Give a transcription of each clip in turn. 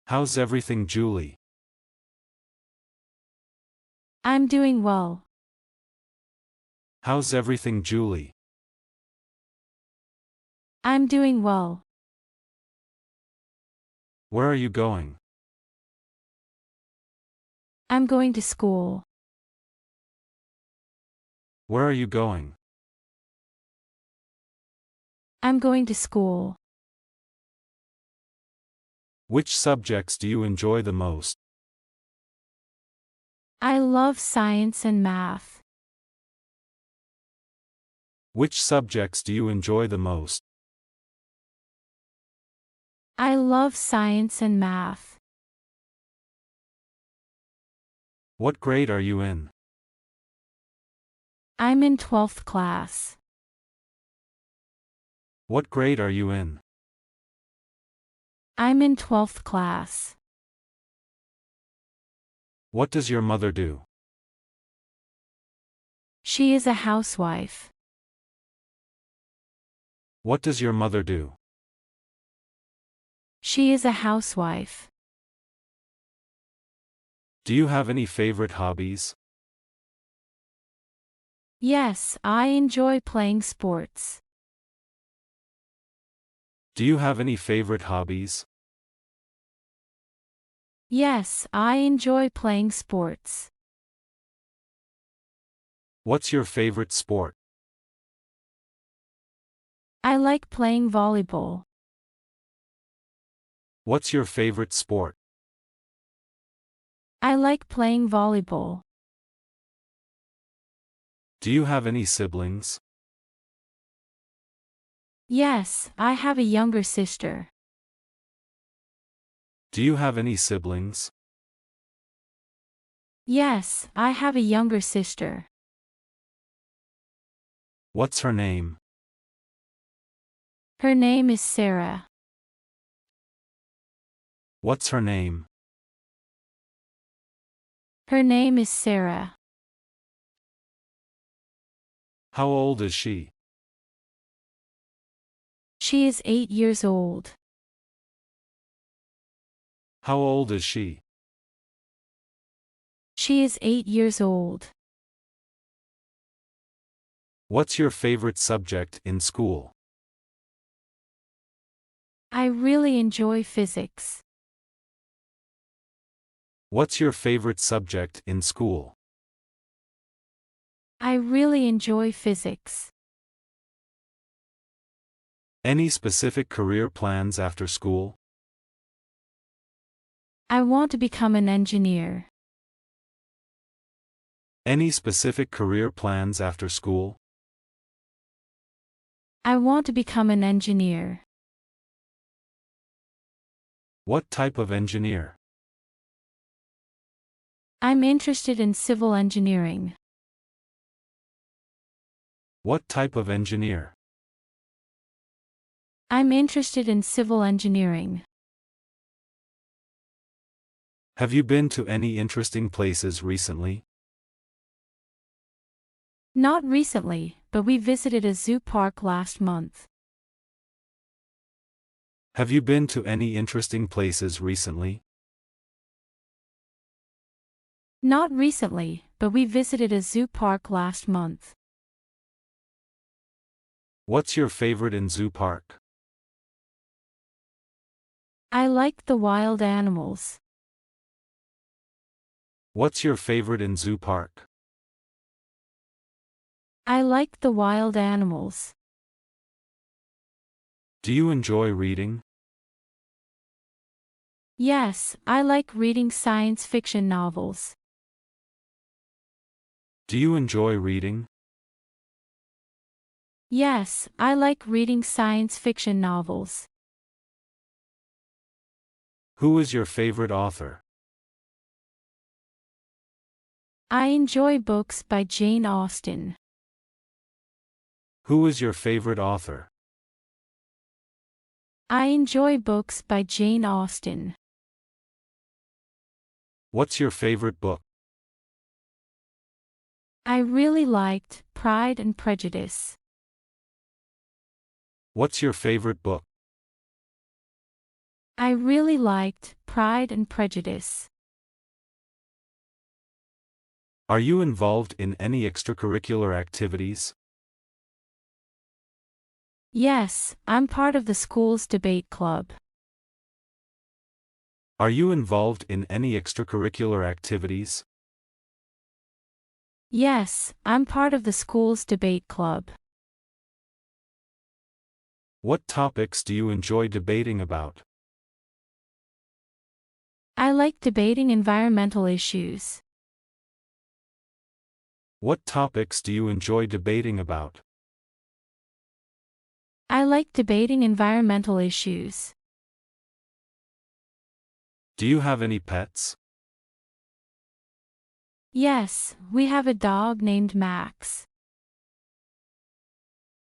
How's everything, Julie? I'm doing well. How's everything, Julie? I'm doing well. Where are you going? I'm going to school. Where are you going? I'm going to school. Which subjects do you enjoy the most? I love science and math. Which subjects do you enjoy the most? I love science and math. What grade are you in? I'm in 12th class. What grade are you in? I'm in 12th class. What does your mother do? She is a housewife. What does your mother do? She is a housewife. Do you have any favorite hobbies? Yes, I enjoy playing sports. Do you have any favorite hobbies? Yes, I enjoy playing sports. What's your favorite sport? I like playing volleyball. What's your favorite sport? I like playing volleyball. Do you have any siblings? Yes, I have a younger sister. Do you have any siblings? Yes, I have a younger sister. What's her name? Her name is Sarah. What's her name? Her name is Sarah. How old is she? She is 8 years old. How old is she? She is 8 years old. What's your favorite subject in school? I really enjoy physics. What's your favorite subject in school? I really enjoy physics. Any specific career plans after school? I want to become an engineer. Any specific career plans after school? I want to become an engineer. What type of engineer? I'm interested in civil engineering. What type of engineer? I'm interested in civil engineering. Have you been to any interesting places recently? Not recently, but we visited a zoo park last month. Have you been to any interesting places recently? Not recently, but we visited a zoo park last month. What's your favorite in zoo park? I like the wild animals. What's your favorite in zoo park? I like the wild animals. Do you enjoy reading? Yes, I like reading science fiction novels. Do you enjoy reading? Yes, I like reading science fiction novels. Who is your favorite author? I enjoy books by Jane Austen. Who is your favorite author? I enjoy books by Jane Austen. What's your favorite book? I really liked Pride and Prejudice. What's your favorite book? I really liked Pride and Prejudice. Are you involved in any extracurricular activities? Yes, I'm part of the school's debate club. Are you involved in any extracurricular activities? Yes, I'm part of the school's debate club. What topics do you enjoy debating about? I like debating environmental issues. What topics do you enjoy debating about? I like debating environmental issues. Do you have any pets? Yes, we have a dog named Max.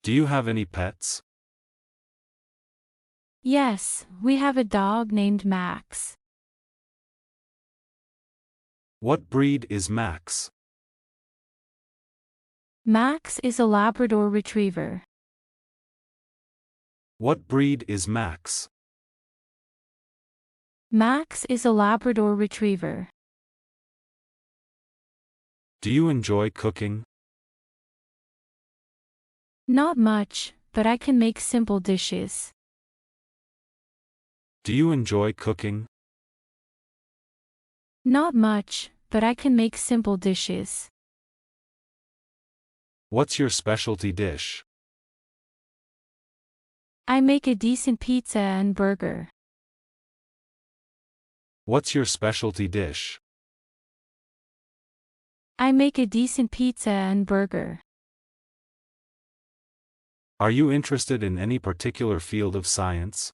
Do you have any pets? Yes, we have a dog named Max. What breed is Max? Max is a Labrador Retriever. What breed is Max? Max is a Labrador Retriever. Do you enjoy cooking? Not much, but I can make simple dishes. Do you enjoy cooking? Not much, but I can make simple dishes. What's your specialty dish? I make a decent pizza and burger. What's your specialty dish? I make a decent pizza and burger. Are you interested in any particular field of science?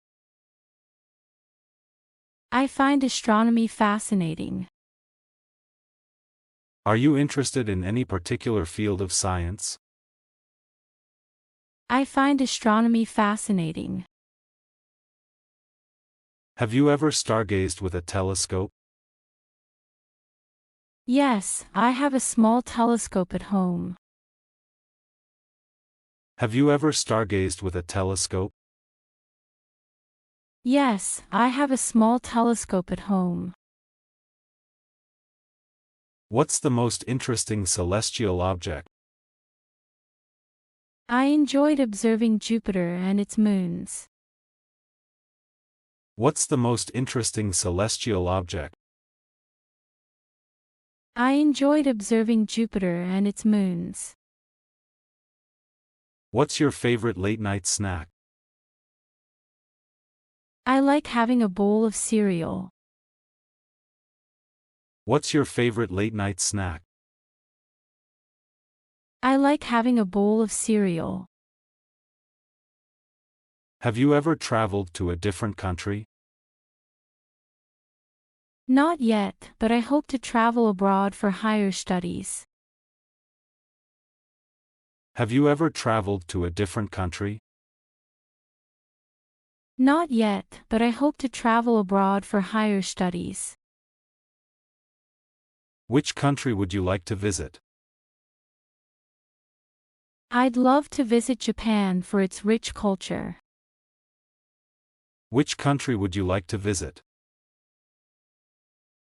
I find astronomy fascinating. Are you interested in any particular field of science? I find astronomy fascinating. Have you ever stargazed with a telescope? Yes, I have a small telescope at home. Have you ever stargazed with a telescope? Yes, I have a small telescope at home. What's the most interesting celestial object? I enjoyed observing Jupiter and its moons. What's the most interesting celestial object? I enjoyed observing Jupiter and its moons. What's your favorite late-night snack? I like having a bowl of cereal. What's your favorite late-night snack? I like having a bowl of cereal. Have you ever traveled to a different country? Not yet, but I hope to travel abroad for higher studies. Have you ever traveled to a different country? Not yet, but I hope to travel abroad for higher studies. Which country would you like to visit? I'd love to visit Japan for its rich culture. Which country would you like to visit?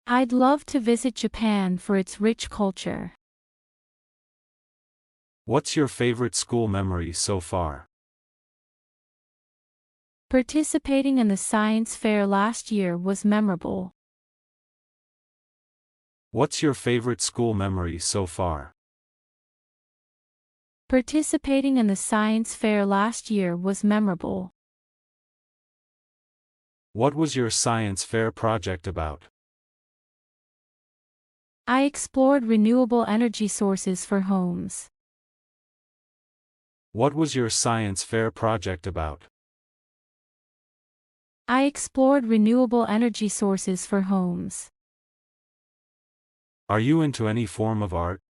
I'd love to visit Japan for its rich culture. What's your favorite school memory so far? Participating in the science fair last year was memorable. What's your favorite school memory so far? Participating in the science fair last year was memorable. What was your science fair project about? I explored renewable energy sources for homes. What was your science fair project about? I explored renewable energy sources for homes. Are you into any form of art?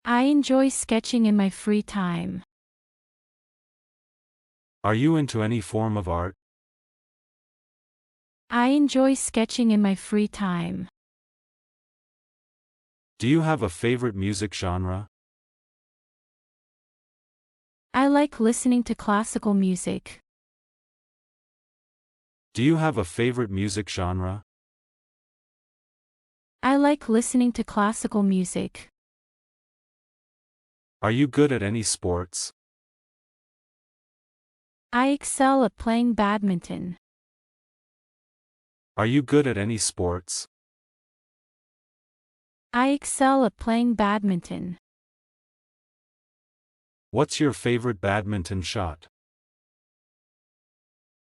I enjoy sketching in my free time. Are you into any form of art? I enjoy sketching in my free time. Do you have a favorite music genre? I like listening to classical music. Do you have a favorite music genre? I like listening to classical music. Are you good at any sports? I excel at playing badminton. Are you good at any sports? I excel at playing badminton. What's your favorite badminton shot?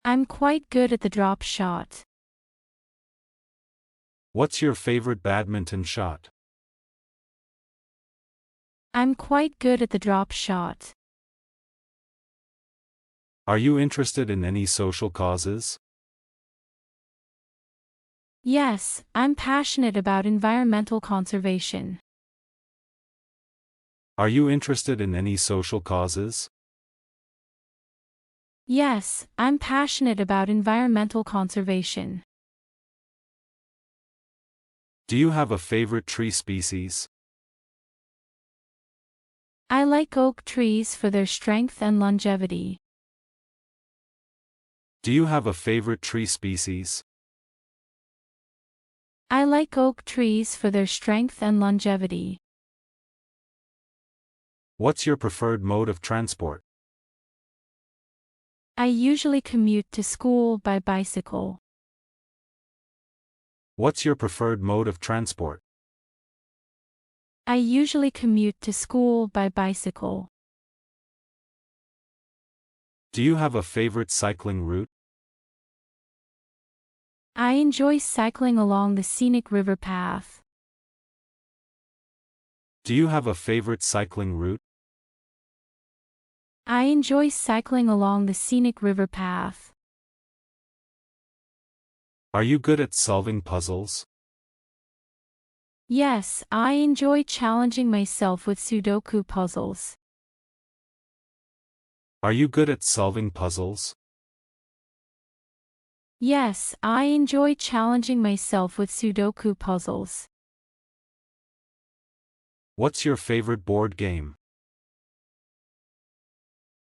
I'm quite good at the drop shot. What's your favorite badminton shot? I'm quite good at the drop shot. Are you interested in any social causes? Yes, I'm passionate about environmental conservation. Are you interested in any social causes? Yes, I'm passionate about environmental conservation. Do you have a favorite tree species? I like oak trees for their strength and longevity. Do you have a favorite tree species? I like oak trees for their strength and longevity. What's your preferred mode of transport? I usually commute to school by bicycle. What's your preferred mode of transport? I usually commute to school by bicycle. Do you have a favorite cycling route? I enjoy cycling along the scenic river path. Do you have a favorite cycling route? I enjoy cycling along the scenic river path. Are you good at solving puzzles? Yes, I enjoy challenging myself with Sudoku puzzles. Are you good at solving puzzles? Yes, I enjoy challenging myself with Sudoku puzzles. What's your favorite board game?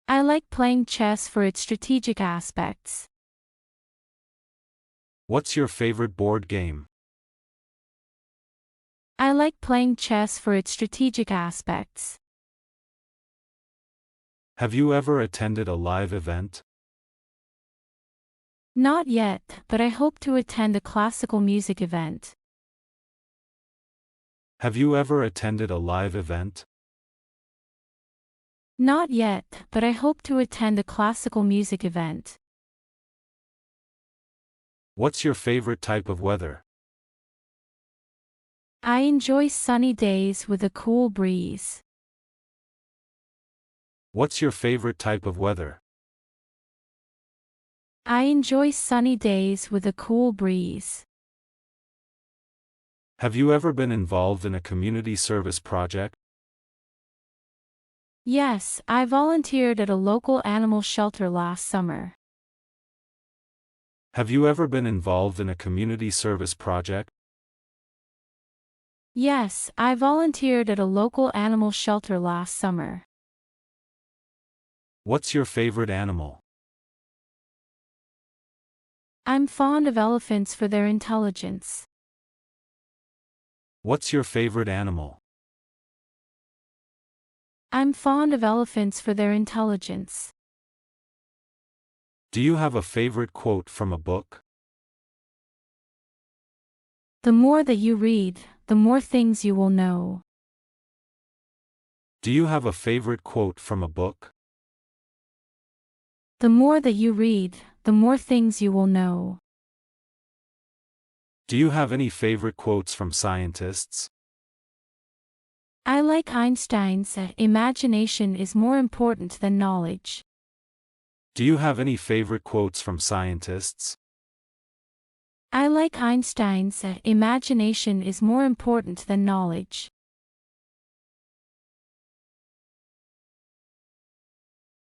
I like playing chess for its strategic aspects. What's your favorite board game? I like playing chess for its strategic aspects. Have you ever attended a live event? Not yet, but I hope to attend a classical music event. Have you ever attended a live event? Not yet, but I hope to attend a classical music event. What's your favorite type of weather? I enjoy sunny days with a cool breeze. What's your favorite type of weather? I enjoy sunny days with a cool breeze. Have you ever been involved in a community service project? Yes, I volunteered at a local animal shelter last summer. Have you ever been involved in a community service project? Yes, I volunteered at a local animal shelter last summer. What's your favorite animal? I'm fond of elephants for their intelligence. What's your favorite animal? I'm fond of elephants for their intelligence. Do you have a favorite quote from a book? The more that you read, the more things you will know. Do you have a favorite quote from a book? The more that you read, the more things you will know. Do you have any favorite quotes from scientists? I like Einstein's imagination is more important than knowledge. Do you have any favorite quotes from scientists? I like Einstein's imagination is more important than knowledge.